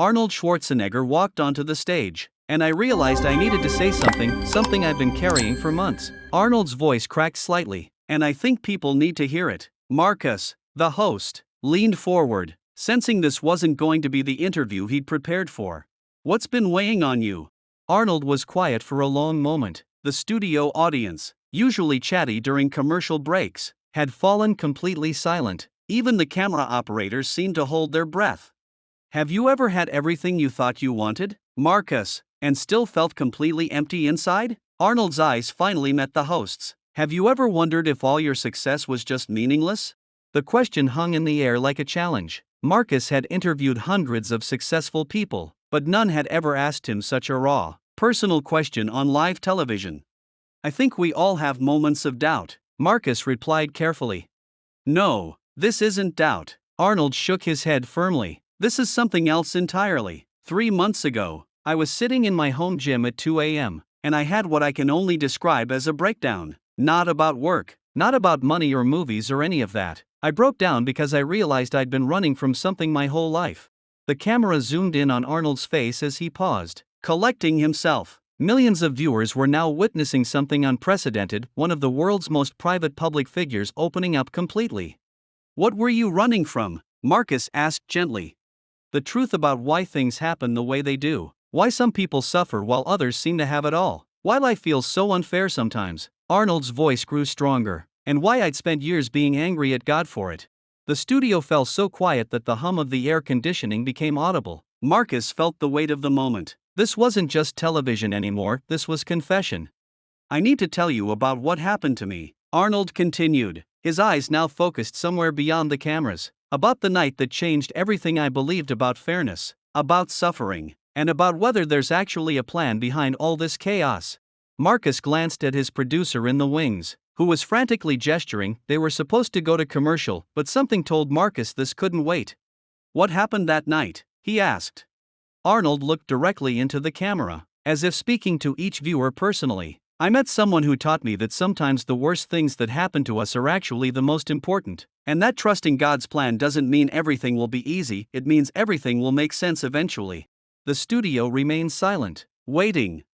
Arnold Schwarzenegger walked onto the stage, and I realized I needed to say something I've been carrying for months. Arnold's voice cracked slightly, and I think people need to hear it. Marcus, the host, leaned forward, sensing this wasn't going to be the interview he'd prepared for. What's been weighing on you? Arnold was quiet for a long moment. The studio audience, usually chatty during commercial breaks, had fallen completely silent. Even the camera operators seemed to hold their breath. Have you ever had everything you thought you wanted, Marcus, and still felt completely empty inside? Arnold's eyes finally met the host's. Have you ever wondered if all your success was just meaningless? The question hung in the air like a challenge. Marcus had interviewed hundreds of successful people, but none had ever asked him such a raw, personal question on live television. I think we all have moments of doubt, Marcus replied carefully. No, this isn't doubt. Arnold shook his head firmly. This is something else entirely. 3 months ago, I was sitting in my home gym at 2 a.m., and I had what I can only describe as a breakdown. Not about work, not about money or movies or any of that. I broke down because I realized I'd been running from something my whole life. The camera zoomed in on Arnold's face as he paused, collecting himself. Millions of viewers were now witnessing something unprecedented, one of the world's most private public figures opening up completely. What were you running from? Marcus asked gently. The truth about why things happen the way they do. Why some people suffer while others seem to have it all. Why life feels so unfair sometimes. Arnold's voice grew stronger. And why I'd spent years being angry at God for it. The studio fell so quiet that the hum of the air conditioning became audible. Marcus felt the weight of the moment. This wasn't just television anymore, this was confession. I need to tell you about what happened to me, Arnold continued, his eyes now focused somewhere beyond the cameras. About the night that changed everything I believed about fairness, about suffering, and about whether there's actually a plan behind all this chaos. Marcus glanced at his producer in the wings, who was frantically gesturing. They were supposed to go to commercial, but something told Marcus this couldn't wait. What happened that night? He asked. Arnold looked directly into the camera, as if speaking to each viewer personally. I met someone who taught me that sometimes the worst things that happen to us are actually the most important, and that trusting God's plan doesn't mean everything will be easy, it means everything will make sense eventually. The studio remained silent, waiting.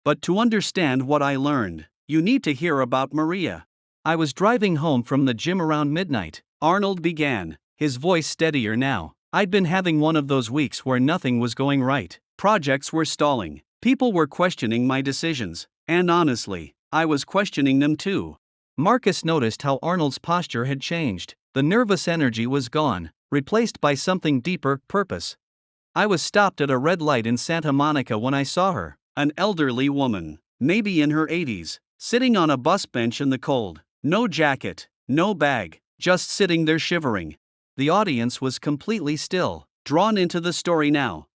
But to understand what I learned, you need to hear about Maria. I was driving home from the gym around midnight, Arnold began, his voice steadier now. I'd been having one of those weeks where nothing was going right. Projects were stalling, people were questioning my decisions. And honestly, I was questioning them too. Marcus noticed how Arnold's posture had changed. The nervous energy was gone, replaced by something deeper, purpose. I was stopped at a red light in Santa Monica when I saw her, an elderly woman, maybe in her 80s, sitting on a bus bench in the cold. No jacket, no bag, just sitting there shivering. The audience was completely still, drawn into the story now.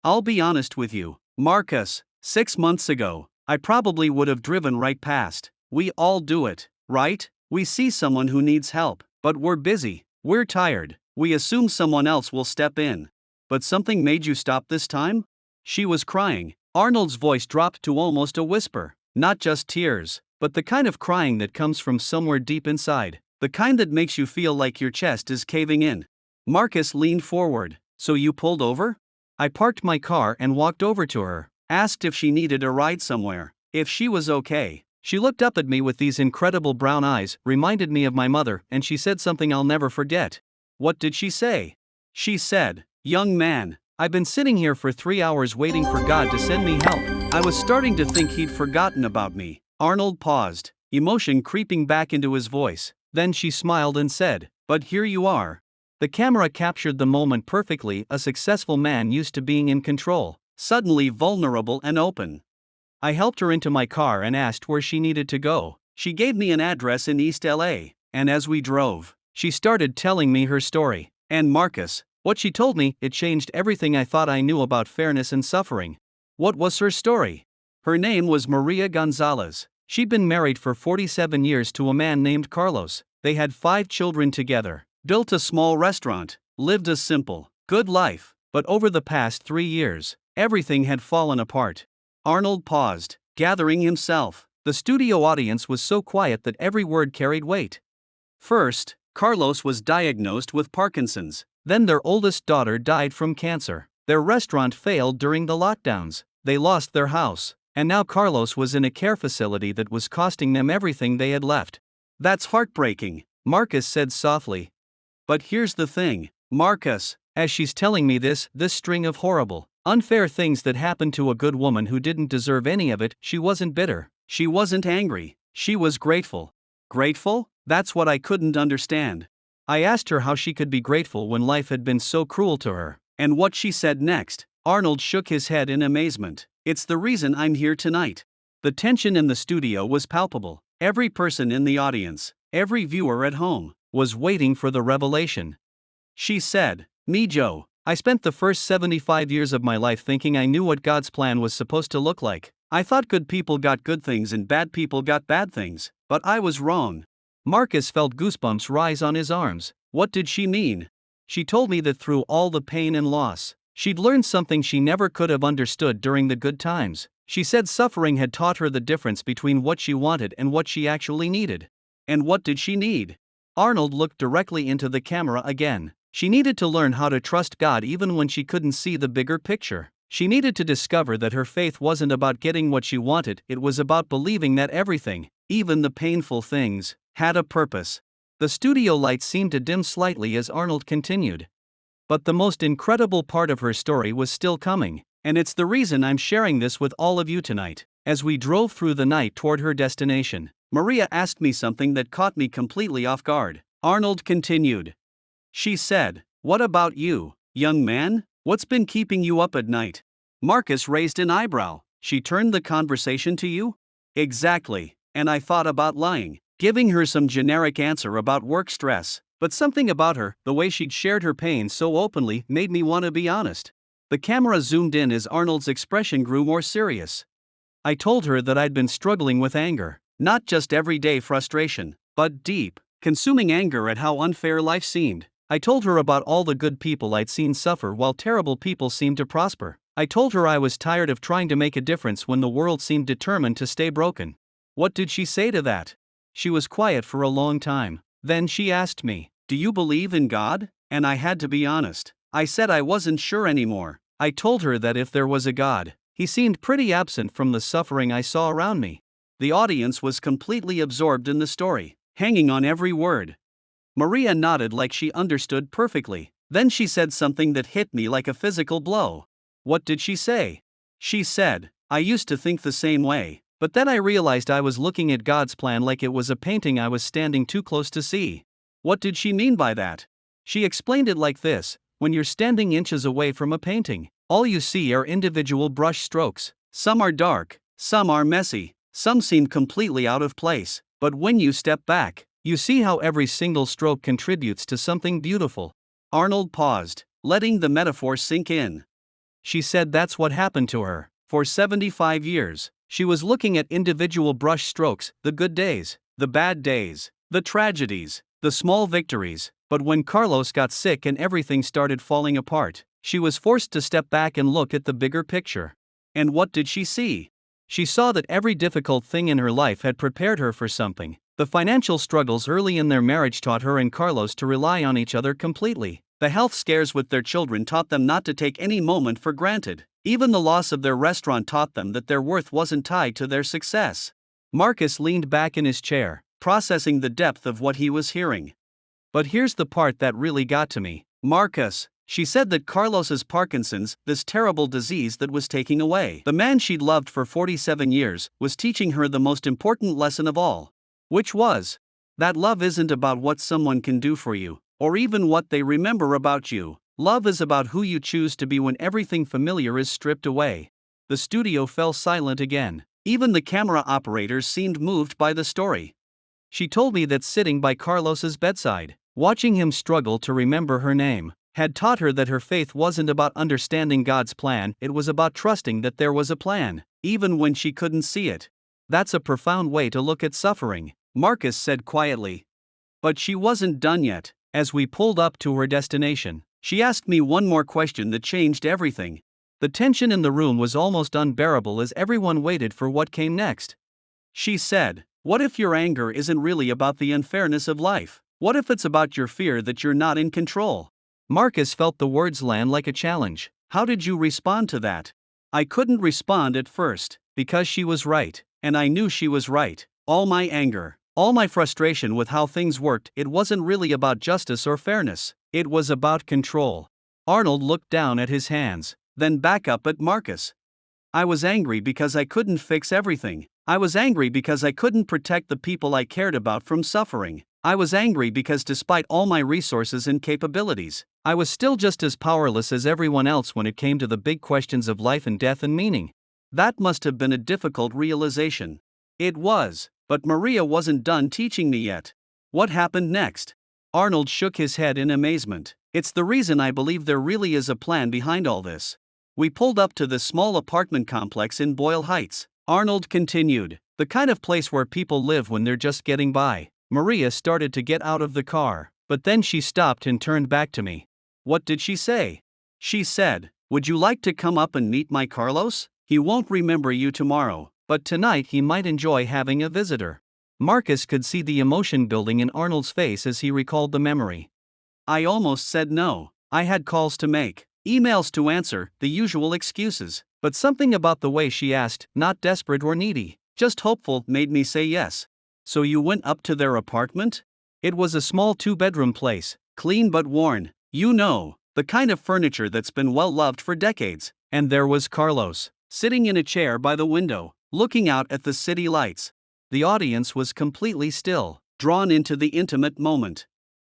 I'll be honest with you, Marcus, 6 months ago, I probably would have driven right past. We all do it, right? We see someone who needs help, but we're busy, we're tired, we assume someone else will step in. But something made you stop this time? She was crying. Arnold's voice dropped to almost a whisper. Not just tears, but the kind of crying that comes from somewhere deep inside. The kind that makes you feel like your chest is caving in. Marcus leaned forward. So you pulled over? I parked my car and walked over to her. Asked if she needed a ride somewhere, if she was okay. She looked up at me with these incredible brown eyes, reminded me of my mother, and she said something I'll never forget. What did she say? She said, "Young man, I've been sitting here for 3 hours waiting for God to send me help." I was starting to think he'd forgotten about me. Arnold paused, emotion creeping back into his voice. Then she smiled and said, "But here you are." The camera captured the moment perfectly, a successful man used to being in control. Suddenly vulnerable and open. I helped her into my car and asked where she needed to go. She gave me an address in East LA, and as we drove, she started telling me her story. And Marcus, what she told me, it changed everything I thought I knew about fairness and suffering. What was her story? Her name was Maria Gonzalez. She'd been married for 47 years to a man named Carlos. They had 5 children together, built a small restaurant, lived a simple, good life. But over the past 3 years, everything had fallen apart. Arnold paused, gathering himself. The studio audience was so quiet that every word carried weight. First, Carlos was diagnosed with Parkinson's. Then their oldest daughter died from cancer. Their restaurant failed during the lockdowns, they lost their house, and now Carlos was in a care facility that was costing them everything they had left. That's heartbreaking, Marcus said softly. But here's the thing, Marcus, as she's telling me this string of horrible, unfair things that happened to a good woman who didn't deserve any of it, she wasn't bitter, she wasn't angry, she was grateful. Grateful? That's what I couldn't understand. I asked her how she could be grateful when life had been so cruel to her, and what she said next. Arnold shook his head in amazement. It's the reason I'm here tonight. The tension in the studio was palpable. Every person in the audience, every viewer at home, was waiting for the revelation. She said, "Me, Joe, I spent the first 75 years of my life thinking I knew what God's plan was supposed to look like. I thought good people got good things and bad people got bad things, but I was wrong." Marcus felt goosebumps rise on his arms. What did she mean? She told me that through all the pain and loss, she'd learned something she never could have understood during the good times. She said suffering had taught her the difference between what she wanted and what she actually needed. And what did she need? Arnold looked directly into the camera again. She needed to learn how to trust God even when she couldn't see the bigger picture. She needed to discover that her faith wasn't about getting what she wanted, it was about believing that everything, even the painful things, had a purpose. The studio lights seemed to dim slightly as Arnold continued. But the most incredible part of her story was still coming, and it's the reason I'm sharing this with all of you tonight. As we drove through the night toward her destination, Maria asked me something that caught me completely off guard. Arnold continued. She said, "What about you, young man? What's been keeping you up at night?" Marcus raised an eyebrow. She turned the conversation to you? Exactly, and I thought about lying, giving her some generic answer about work stress, but something about her, the way she'd shared her pain so openly, made me want to be honest. The camera zoomed in as Arnold's expression grew more serious. I told her that I'd been struggling with anger, not just everyday frustration, but deep, consuming anger at how unfair life seemed. I told her about all the good people I'd seen suffer while terrible people seemed to prosper. I told her I was tired of trying to make a difference when the world seemed determined to stay broken. What did she say to that? She was quiet for a long time. Then she asked me, "Do you believe in God?" And I had to be honest. I said I wasn't sure anymore. I told her that if there was a God, he seemed pretty absent from the suffering I saw around me. The audience was completely absorbed in the story, hanging on every word. Maria nodded like she understood perfectly. Then she said something that hit me like a physical blow. What did she say? She said, "I used to think the same way, but then I realized I was looking at God's plan like it was a painting I was standing too close to see." What did she mean by that? She explained it like this: when you're standing inches away from a painting, all you see are individual brush strokes. Some are dark, some are messy, some seem completely out of place, but when you step back, you see how every single stroke contributes to something beautiful. Arnold paused, letting the metaphor sink in. She said that's what happened to her. For 75 years, she was looking at individual brush strokes, the good days, the bad days, the tragedies, the small victories, but when Carlos got sick and everything started falling apart, she was forced to step back and look at the bigger picture. And what did she see? She saw that every difficult thing in her life had prepared her for something. The financial struggles early in their marriage taught her and Carlos to rely on each other completely. The health scares with their children taught them not to take any moment for granted. Even the loss of their restaurant taught them that their worth wasn't tied to their success. Marcus leaned back in his chair, processing the depth of what he was hearing. But here's the part that really got to me. Marcus, she said that Carlos's Parkinson's, this terrible disease that was taking away the man she'd loved for 47 years, was teaching her the most important lesson of all. Which was that love isn't about what someone can do for you, or even what they remember about you. Love is about who you choose to be when everything familiar is stripped away. The studio fell silent again. Even the camera operators seemed moved by the story. She told me that sitting by Carlos's bedside, watching him struggle to remember her name, had taught her that her faith wasn't about understanding God's plan, it was about trusting that there was a plan, even when she couldn't see it. That's a profound way to look at suffering, Marcus said quietly. But she wasn't done yet. As we pulled up to her destination, she asked me one more question that changed everything. The tension in the room was almost unbearable as everyone waited for what came next. She said, "What if your anger isn't really about the unfairness of life? What if it's about your fear that you're not in control?" Marcus felt the words land like a challenge. How did you respond to that? I couldn't respond at first, because she was right, and I knew she was right. All my anger, all my frustration with how things worked, it wasn't really about justice or fairness, it was about control. Arnold looked down at his hands, then back up at Marcus. I was angry because I couldn't fix everything. I was angry because I couldn't protect the people I cared about from suffering. I was angry because despite all my resources and capabilities, I was still just as powerless as everyone else when it came to the big questions of life and death and meaning. That must have been a difficult realization. It was, but Maria wasn't done teaching me yet. What happened next? Arnold shook his head in amazement. It's the reason I believe there really is a plan behind all this. We pulled up to this small apartment complex in Boyle Heights. Arnold continued, the kind of place where people live when they're just getting by. Maria started to get out of the car, but then she stopped and turned back to me. What did she say? She said, would you like to come up and meet my Carlos? He won't remember you tomorrow, but tonight he might enjoy having a visitor. Marcus could see the emotion building in Arnold's face as he recalled the memory. I almost said no. I had calls to make, emails to answer, the usual excuses, but something about the way she asked, not desperate or needy, just hopeful, made me say yes. So you went up to their apartment? It was a small 2-bedroom place, clean but worn, you know, the kind of furniture that's been well loved for decades. And there was Carlos, sitting in a chair by the window, looking out at the city lights. The audience was completely still, drawn into the intimate moment.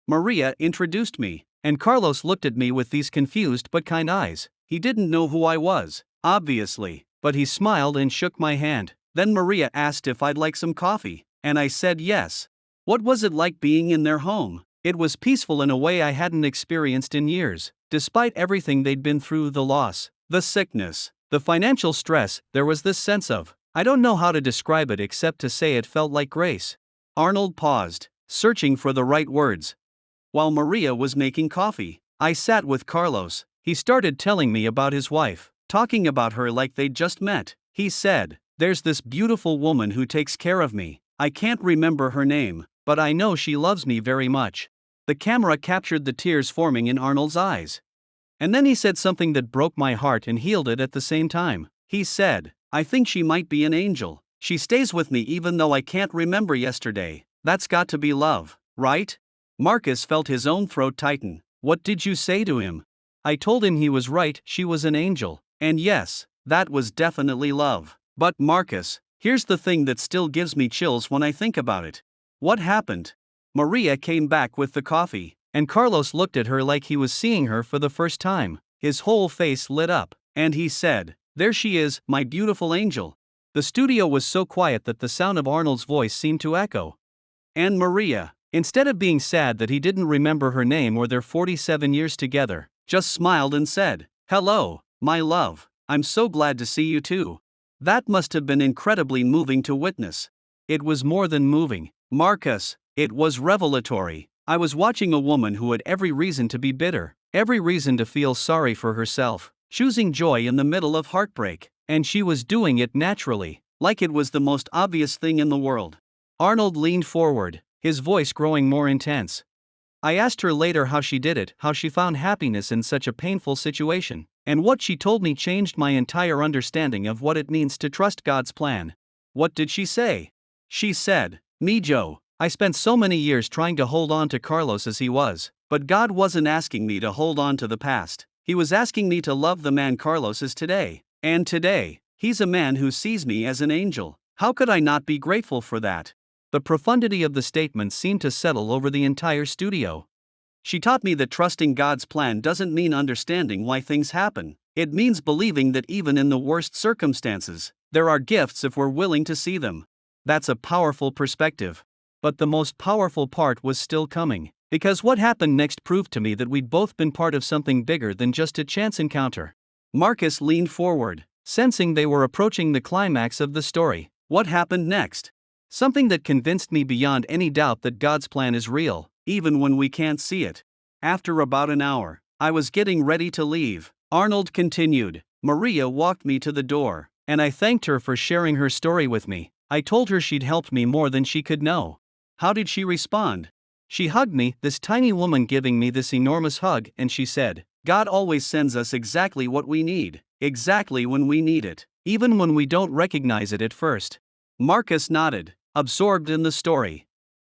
Maria introduced me, and Carlos looked at me with these confused but kind eyes. He didn't know who I was, obviously, but he smiled and shook my hand. Then Maria asked if I'd like some coffee, and I said yes. What was it like being in their home? It was peaceful in a way I hadn't experienced in years. Despite everything they'd been through, the loss, the sickness, the financial stress, there was this sense of, I don't know how to describe it except to say it felt like grace. Arnold paused, searching for the right words. While Maria was making coffee, I sat with Carlos. He started telling me about his wife, talking about her like they'd just met. He said, there's this beautiful woman who takes care of me. I can't remember her name, but I know she loves me very much. The camera captured the tears forming in Arnold's eyes. And then he said something that broke my heart and healed it at the same time. He said, I think she might be an angel. She stays with me even though I can't remember yesterday. That's got to be love, right? Marcus felt his own throat tighten. What did you say to him? I told him he was right, she was an angel. And yes, that was definitely love. But Marcus, here's the thing that still gives me chills when I think about it. What happened? Maria came back with the coffee, and Carlos looked at her like he was seeing her for the first time. His whole face lit up, and he said, there she is, my beautiful angel. The studio was so quiet that the sound of Arnold's voice seemed to echo. And Maria, instead of being sad that he didn't remember her name or their 47 years together, just smiled and said, hello, my love, I'm so glad to see you too. That must have been incredibly moving to witness. It was more than moving, Marcus, it was revelatory. I was watching a woman who had every reason to be bitter, every reason to feel sorry for herself, choosing joy in the middle of heartbreak, and she was doing it naturally, like it was the most obvious thing in the world. Arnold leaned forward, his voice growing more intense. I asked her later how she did it, how she found happiness in such a painful situation, and what she told me changed my entire understanding of what it means to trust God's plan. What did she say? She said, me Joe, I spent so many years trying to hold on to Carlos as he was, but God wasn't asking me to hold on to the past. He was asking me to love the man Carlos is today. And today, he's a man who sees me as an angel. How could I not be grateful for that? The profundity of the statement seemed to settle over the entire studio. She taught me that trusting God's plan doesn't mean understanding why things happen. It means believing that even in the worst circumstances, there are gifts if we're willing to see them. That's a powerful perspective. But the most powerful part was still coming, because what happened next proved to me that we'd both been part of something bigger than just a chance encounter. Marcus leaned forward, sensing they were approaching the climax of the story. What happened next? Something that convinced me beyond any doubt that God's plan is real, even when we can't see it. After about an hour, I was getting ready to leave. Arnold continued. Maria walked me to the door, and I thanked her for sharing her story with me. I told her she'd helped me more than she could know. How did she respond? She hugged me, this tiny woman giving me this enormous hug, and she said, God always sends us exactly what we need, exactly when we need it, even when we don't recognize it at first. Marcus nodded, absorbed in the story.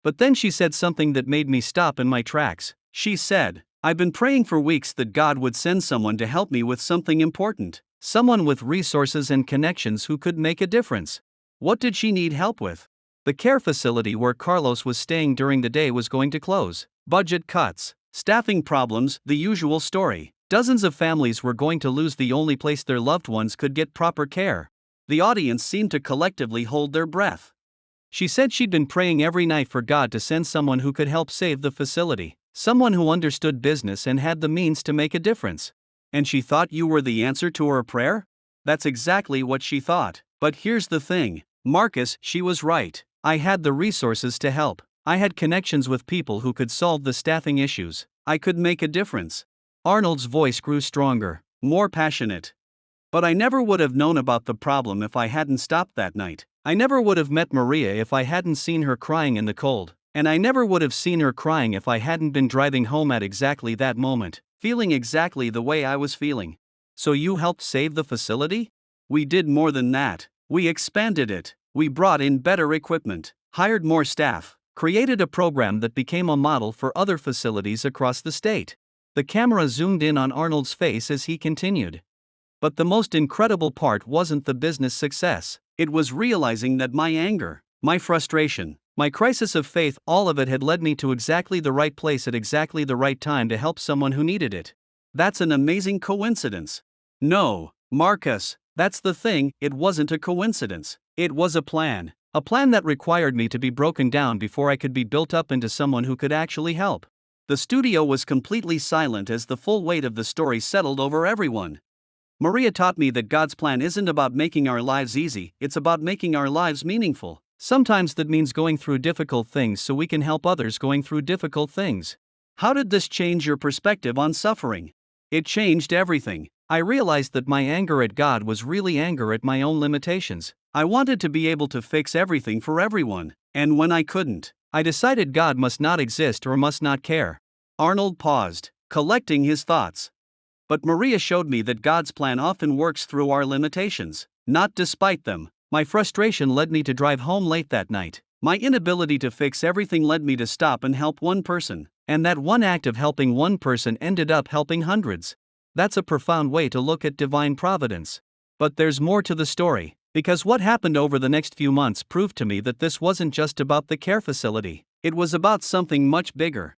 But then she said something that made me stop in my tracks. She said, "I've been praying for weeks that God would send someone to help me with something important, someone with resources and connections who could make a difference." What did she need help with? The care facility where Carlos was staying during the day was going to close. Budget cuts, staffing problems, the usual story. Dozens of families were going to lose the only place their loved ones could get proper care. The audience seemed to collectively hold their breath. She said she'd been praying every night for God to send someone who could help save the facility, someone who understood business and had the means to make a difference. And she thought you were the answer to her prayer? That's exactly what she thought. But here's the thing, Marcus, she was right. I had the resources to help. I had connections with people who could solve the staffing issues. I could make a difference. Arnold's voice grew stronger, more passionate. But I never would have known about the problem if I hadn't stopped that night. I never would have met Maria if I hadn't seen her crying in the cold. And I never would have seen her crying if I hadn't been driving home at exactly that moment, feeling exactly the way I was feeling. So you helped save the facility? We did more than that. We expanded it. We brought in better equipment, hired more staff, created a program that became a model for other facilities across the state. The camera zoomed in on Arnold's face as he continued. But the most incredible part wasn't the business success. It was realizing that my anger, my frustration, my crisis of faith, all of it had led me to exactly the right place at exactly the right time to help someone who needed it. That's an amazing coincidence. No, Marcus, that's the thing, it wasn't a coincidence. It was a plan that required me to be broken down before I could be built up into someone who could actually help. The studio was completely silent as the full weight of the story settled over everyone. Maria taught me that God's plan isn't about making our lives easy, it's about making our lives meaningful. Sometimes that means going through difficult things so we can help others going through difficult things. How did this change your perspective on suffering? It changed everything. I realized that my anger at God was really anger at my own limitations. I wanted to be able to fix everything for everyone, and when I couldn't, I decided God must not exist or must not care. Arnold paused, collecting his thoughts. But Maria showed me that God's plan often works through our limitations, not despite them. My frustration led me to drive home late that night. My inability to fix everything led me to stop and help one person, and that one act of helping one person ended up helping hundreds. That's a profound way to look at divine providence. But there's more to the story, because what happened over the next few months proved to me that this wasn't just about the care facility. It was about something much bigger.